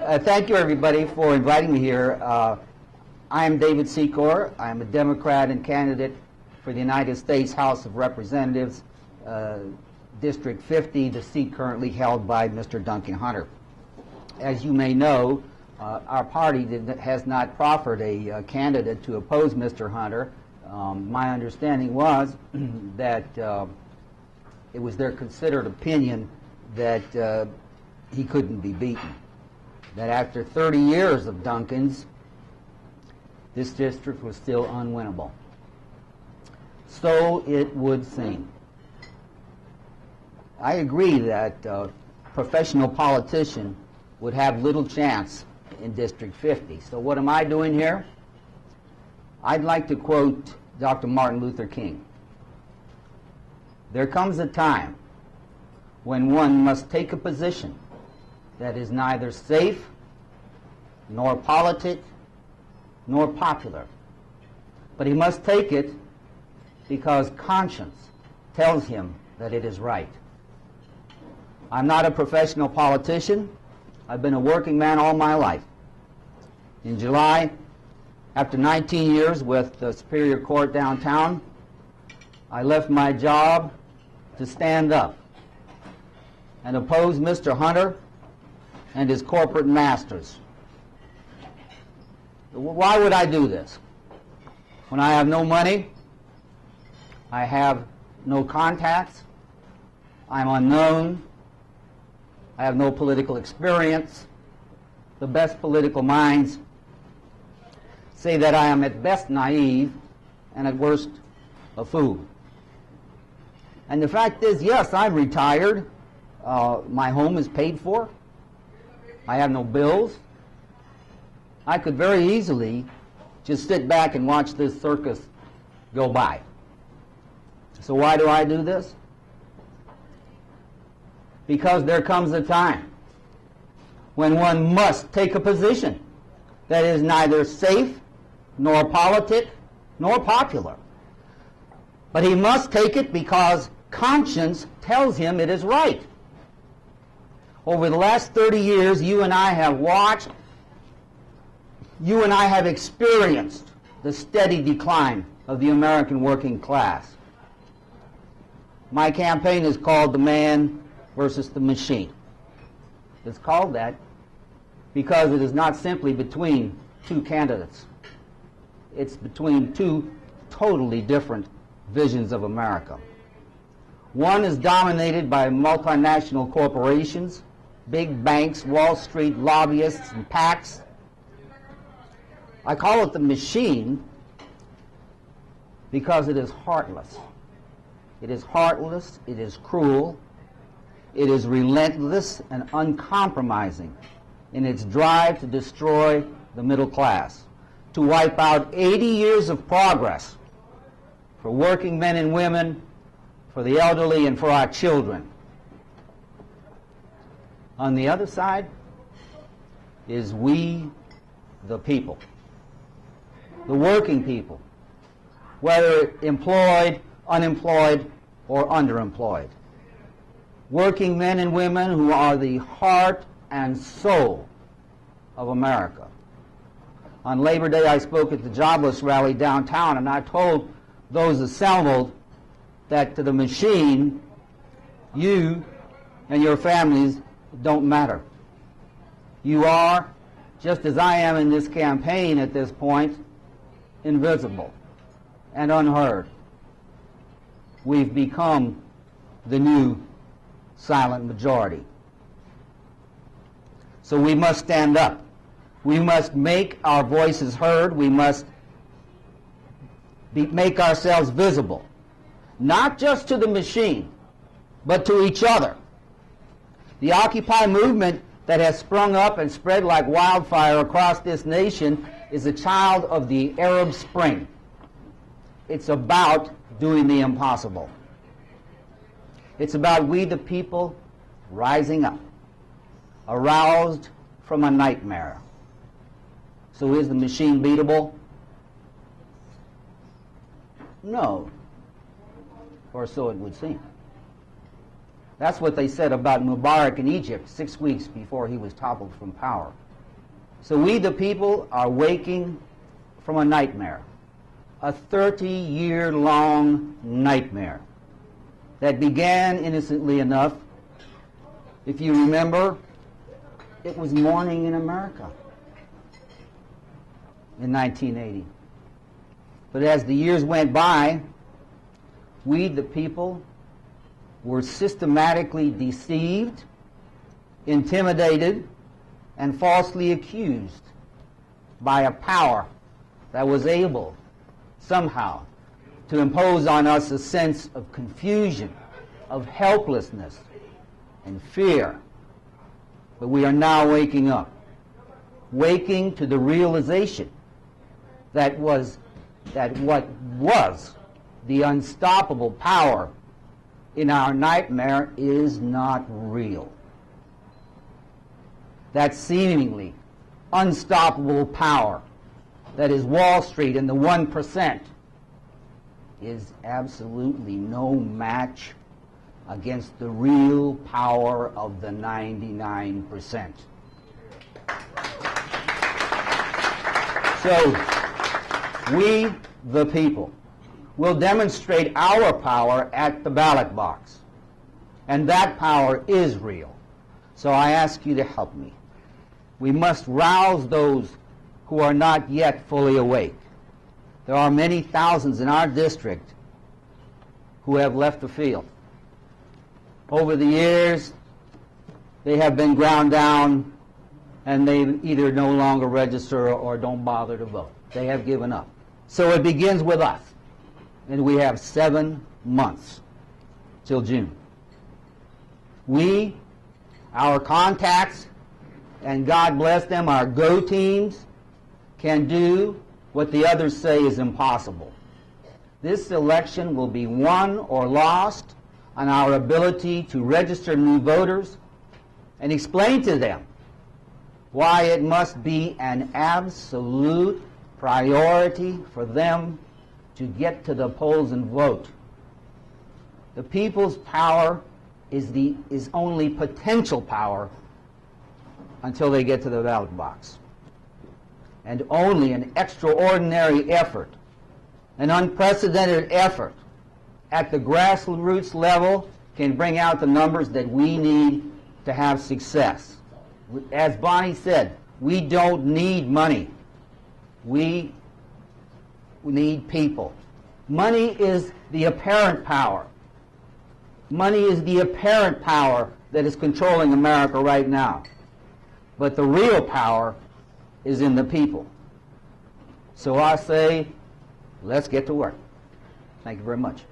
Thank you, everybody, for inviting me here. I am David Secor. I am a Democrat and candidate for the United States House of Representatives, District 50, the seat currently held by Mr. Duncan Hunter. As you may know, our party has not proffered a candidate to oppose Mr. Hunter. My understanding was that it was their considered opinion that he couldn't be beaten. That after 30 years of Duncan's, this district was still unwinnable. So it would seem. I agree that a professional politician would have little chance in District 50. So what am I doing here? I'd like to quote Dr. Martin Luther King. There comes a time when one must take a position that is neither safe, nor politic, nor popular. But he must take it because conscience tells him that it is right. I'm not a professional politician. I've been a working man all my life. In July, after 19 years with the Superior Court downtown, I left my job to stand up and oppose Mr. Hunter and his corporate masters. Why would I do this? When I have no money, I have no contacts, I'm unknown, I have no political experience. The best political minds say that I am at best naive and at worst a fool. And the fact is, yes, I'm retired. My home is paid for. I have no bills. I could very easily just sit back and watch this circus go by. So why do I do this? Because there comes a time when one must take a position that is neither safe, nor politic, nor popular. But he must take it because conscience tells him it is right. Over the last 30 years, you and I have watched, you and I have experienced the steady decline of the American working class. My campaign is called The Man versus the Machine. It's called that because it is not simply between two candidates. It's between two totally different visions of America. One is dominated by multinational corporations, big banks, Wall Street lobbyists, and PACs. I call it the machine because it is heartless. It is heartless, it is cruel, it is relentless and uncompromising in its drive to destroy the middle class, to wipe out 80 years of progress for working men and women, for the elderly, and for our children. On the other side is we, the people, the working people, whether employed, unemployed, or underemployed. Working men and women who are the heart and soul of America. On Labor Day, I spoke at the jobless rally downtown, and I told those assembled that to the machine, you and your families don't matter. You are, just as I am in this campaign at this point, invisible and unheard. We've become the new silent majority. So we must stand up. We must make our voices heard. We must make ourselves visible, not just to the machine, but to each other. The Occupy movement that has sprung up and spread like wildfire across this nation is a child of the Arab Spring. It's about doing the impossible. It's about we the people rising up, aroused from a nightmare. So is the machine beatable? No, or so it would seem. That's what they said about Mubarak in Egypt 6 weeks before he was toppled from power. So we, the people, are waking from a nightmare, a 30-year-long nightmare that began innocently enough. If you remember, it was morning in America in 1980. But as the years went by, we, the people, were systematically deceived, intimidated, and falsely accused by a power that was able somehow to impose on us a sense of confusion, of helplessness, and fear. But we are now waking up, waking to the realization that what was the unstoppable power in our nightmare is not real. That seemingly unstoppable power that is Wall Street and the 1% is absolutely no match against the real power of the 99%. So, we, the people, will demonstrate our power at the ballot box. And that power is real. So I ask you to help me. We must rouse those who are not yet fully awake. There are many thousands in our district who have left the field. Over the years, they have been ground down and they either no longer register or don't bother to vote. They have given up. So it begins with us. And we have 7 months till June. We, our contacts, and God bless them, our go teams, can do what the others say is impossible. This election will be won or lost on our ability to register new voters and explain to them why it must be an absolute priority for them to get to the polls and vote. The people's power is only potential power until they get to the ballot box. And only an extraordinary effort, an unprecedented effort at the grassroots level can bring out the numbers that we need to have success. As Bonnie said, we don't need money. We need people. Money is the apparent power. Money is the apparent power that is controlling America right now. But the real power is in the people. So I say, let's get to work. Thank you very much.